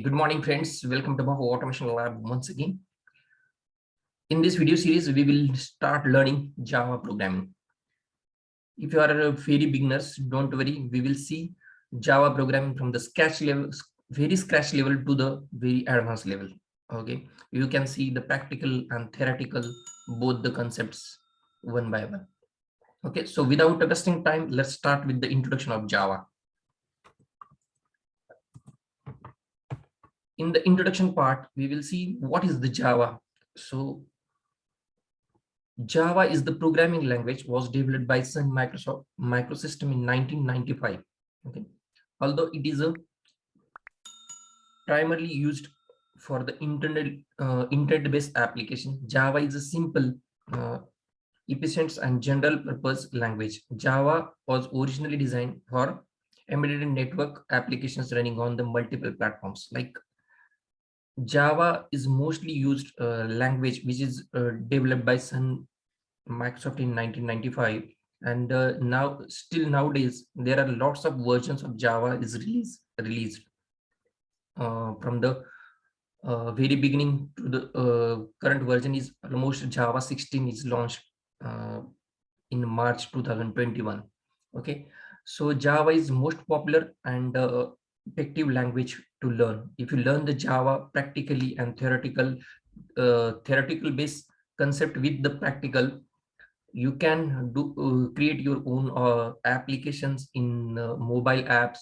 Good morning, friends. Welcome to Bhavu Automation Lab once again. In this video series, we will start learning Java programming. If you are very beginners, don't worry. We will see Java programming from the scratch level, very scratch level to the very advanced level. Okay, you can see the practical and theoretical, both the concepts one by one. Okay, so without wasting time, let's start with the introduction of Java. In the introduction part, we will see what is the Java. So Java is the programming language was developed by Sun Microsystem in 1995. Okay, although it is a primarily used for the internet-based application, Java is a simple, efficient, and general-purpose language. Java was originally designed for embedded network applications running on the multiple platforms. Like Java is mostly used language which is developed by Sun Microsoft in 1995, and now still nowadays there are lots of versions of Java is released from the very beginning to the current version is almost Java 16 is launched in March 2021. Okay, so Java is most popular and effective language to learn. If you learn the Java practically and theoretical based concept with the practical, you can do create your own applications in mobile apps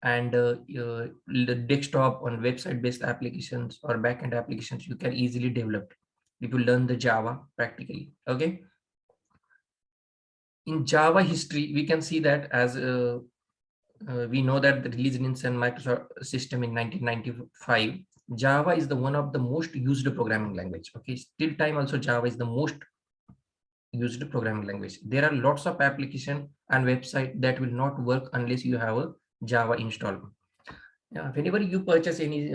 and the desktop on website based applications or backend applications you can easily develop if you learn the Java practically. Okay, in Java history we can see that as we know that the release in Sun Microsoft system in 1995, Java is the one of the most used programming language. Okay, still time also Java is the most used programming language. There are lots of application and website that will not work unless you have a Java installed. Yeah, whenever you purchase any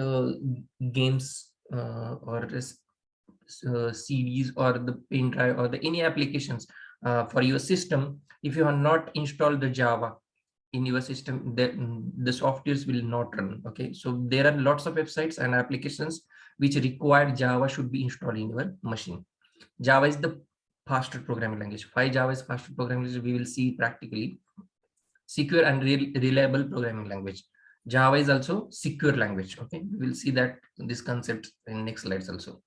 games or CDs or the pen drive or the any applications for your system, if you have not installed the Java in your system, the softwares will not run. Okay, so there are lots of websites and applications which require Java should be installed in your machine. Java is the faster programming language. Why Java is faster programming language, we will see practically. Secure and reliable programming language. Java is also secure language. Okay, we will see that this concept in next slides also.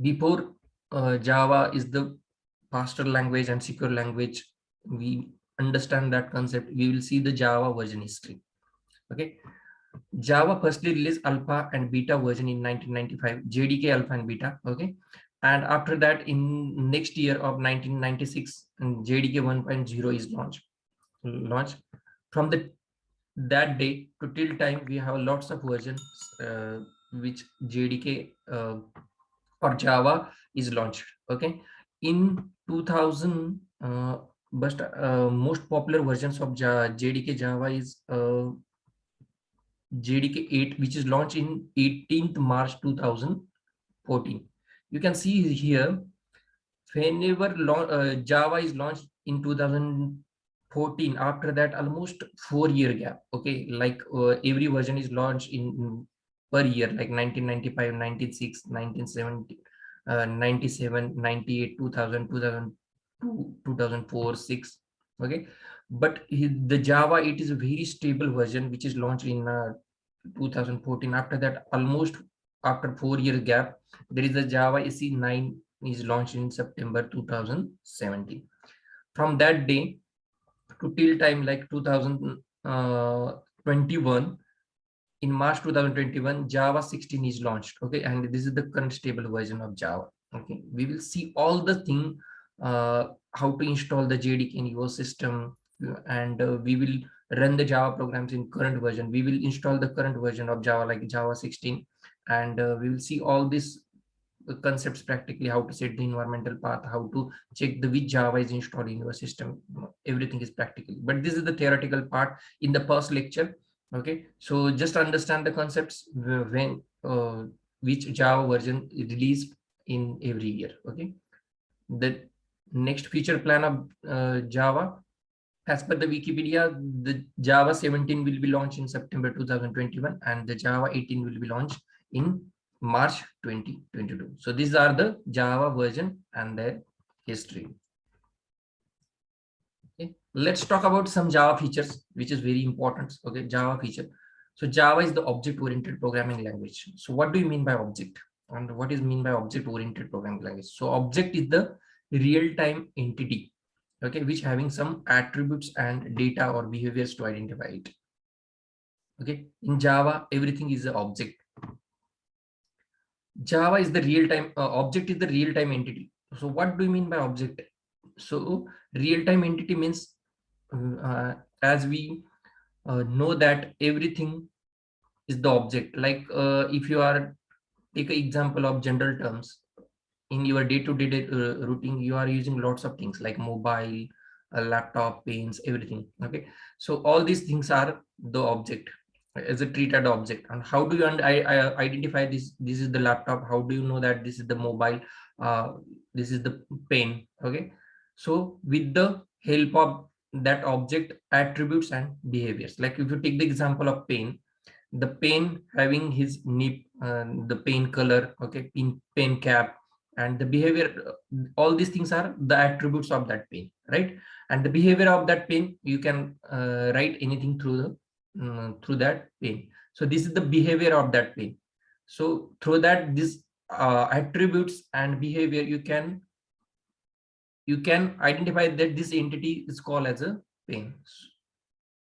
Before Java is the faster language and secure language, we understand that concept. We will see the Java version history. Okay, Java firstly released alpha and beta version in 1995, JDK alpha and beta. Okay, and after that in next year of 1996, JDK 1.0 is launched. From that day to till time we have lots of versions which JDK or Java is launched. Okay, in 2000 but most popular versions of JDK Java is JDK 8, which is launched in 18th March 2014. You can see here, whenever Java is launched in 2014, after that almost 4-year gap. Okay, like every version is launched in per year, like 1995, 96, 1970, 97, 98, 2000, 2002, 2004, 6. Okay, but the Java, it is a very stable version which is launched in 2014. After that, almost after 4-year gap, there is a Java SE 9 is launched in September 2017. From that day to till time like 2021, in March 2021, Java 16 is launched. Okay, and this is the current stable version of Java. Okay, we will see all the thing, how to install the JDK in your system, and we will run the Java programs in current version. We will install the current version of Java like Java 16, and we will see all these concepts practically, how to set the environmental path, how to check the which Java is installed in your system. Everything is practical, but this is the theoretical part in the first lecture. Okay, so just understand the concepts when which Java version is released in every year. Okay, the next feature plan of Java, As per the Wikipedia, the Java 17 will be launched in September 2021 and the Java 18 will be launched in March 2022. So these are the Java version and their history. Okay, let's talk about some Java features, which is very important. Okay, Java feature. So Java is the object-oriented programming language. So what do you mean by object? And what is mean by object-oriented programming language? So object is the real-time entity, okay, which having some attributes and data or behaviors to identify it. Okay, in Java, everything is an object. Java is the real-time object is the real-time entity. So what do you mean by object? So real-time entity means as we know that everything is the object. Like if you are take an example of general terms in your day-to-day routine, you are using lots of things like mobile, a laptop, pens, everything. Okay, so all these things are the object as a treated object. And how do you I identify this? This is the laptop. How do you know that this is the mobile? This is the pen. Okay, so with the help of that object attributes and behaviors, like if you take the example of pen, the pen having his nib, the pen color, okay, pen cap, and the behavior, all these things are the attributes of that pen, right? And the behavior of that pen, you can write anything through the through that pen. So this is the behavior of that pen. So through that, this attributes and behavior, you can identify that this entity is called as a pen,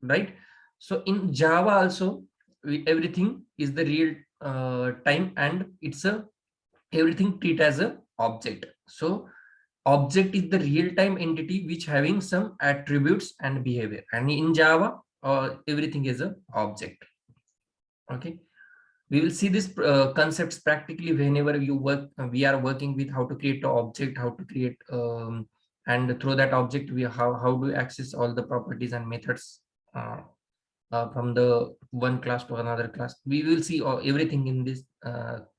right? So in Java also, everything is the real time, and it's a everything treat as a object. So object is the real time entity which having some attributes and behavior, and in Java everything is a object. Okay, we will see this concepts practically whenever you work. We are working with how to create an object, how to create and through that object we how do you access all the properties and methods from the one class to another class. We will see everything in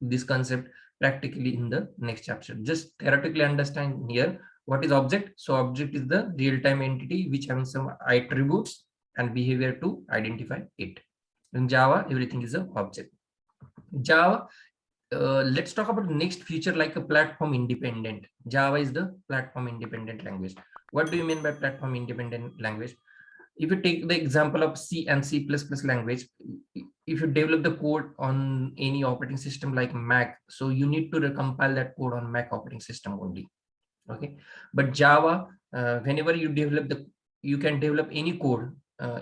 this concept practically in the next chapter. Just theoretically understand here what is object. So object is the real-time entity which having some attributes and behavior to identify it. In Java, everything is an object. Java, let's talk about the next feature, like a platform independent. Java is the platform independent language. What do you mean by platform independent language? If you take the example of C and C++ language, if you develop the code on any operating system like Mac, so you need to recompile that code on Mac operating system only. Okay, but Java, whenever you develop you can develop any code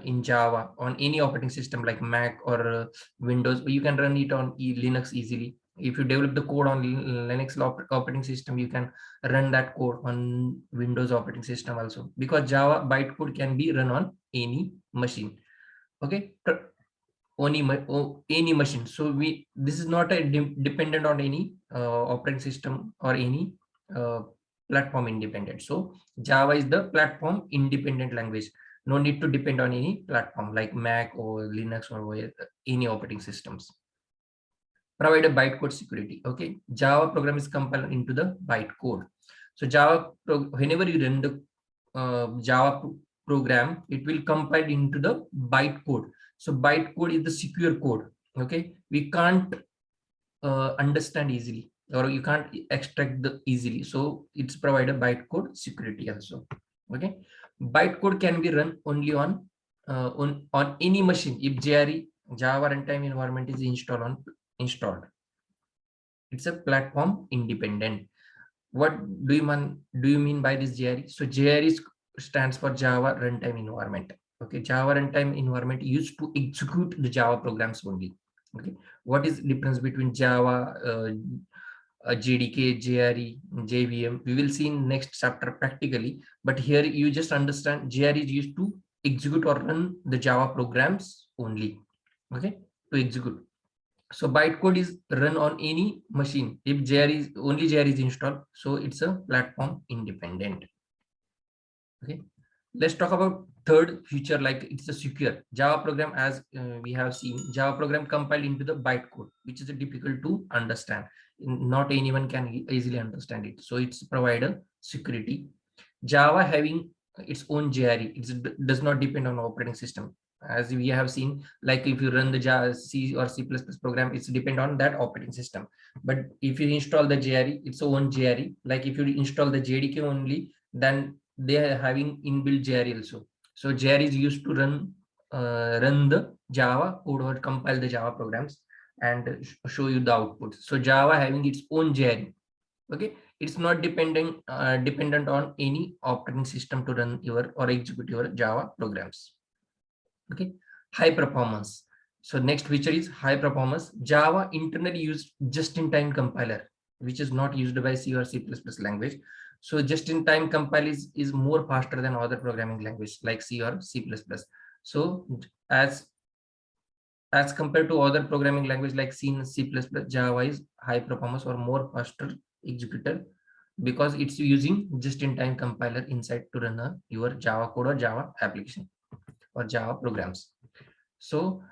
in Java on any operating system like Mac or Windows. You can run it on Linux easily. If you develop the code on Linux operating system, you can run that code on Windows operating system also, because Java bytecode can be run on any machine. Okay, any machine. So this is not a dependent on any operating system or any platform independent. So Java is the platform independent language. No need to depend on any platform like Mac or Linux or any operating systems. Provide a bytecode security. Okay, Java program is compiled into the bytecode. So Java, whenever you run the Java program, it will compile into the bytecode. So bytecode is the secure code. Okay, we can't understand easily, or you can't extract the easily. So it's provided bytecode security also. Okay, bytecode can be run only on any machine if JRE, Java runtime environment, is installed. It's a platform independent. What do you mean by this JRE? So JRE stands for Java runtime environment. Okay, Java runtime environment used to execute the Java programs only. Okay, what is the difference between Java, JDK, JRE, JVM? We will see in next chapter practically, but here you just understand JRE is used to execute or run the Java programs only. Okay, to execute. So bytecode is run on any machine if only JRE is installed. So it's a platform independent. Okay, let's talk about third feature, like it's a secure Java program. As we have seen, Java program compiled into the bytecode, which is difficult to understand. Not anyone can easily understand it. So it's provide a security. Java having its own JRE. It does not depend on operating system. As we have seen, like if you run the Java, C or C++ program, it's depend on that operating system. But if you install the JRE, its own JRE. Like if you install the JDK only, then they are having inbuilt JRE also. So JRE is used to run the Java code or compile the Java programs and show you the output. So Java having its own JRE. Okay, it's not dependent on any operating system to run your or execute your Java programs. Okay, high performance. So next feature is high performance. Java internally used just-in-time compiler, which is not used by C or C++ language. So just-in-time compile is more faster than other programming language like C or C++. So as compared to other programming language like C and C++, Java is high performance or more faster executor because it's using just-in-time compiler inside to run your Java code or Java application or Java programs. So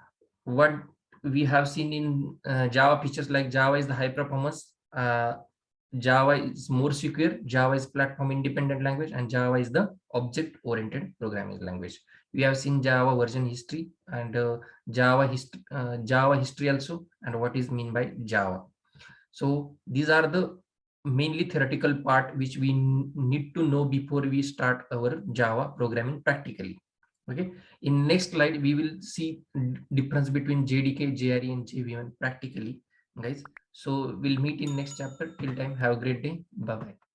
what we have seen in Java features, like Java is the high performance, Java is more secure, Java is platform independent language, and Java is the object oriented programming language. We have seen Java version history and Java history also, and what is mean by Java. So these are the mainly theoretical part which we need to know before we start our Java programming practically. Okay, in next slide we will see difference between JDK, JRE, and JVM practically, guys. So we'll meet in next chapter. Till time, have a great day. Bye bye.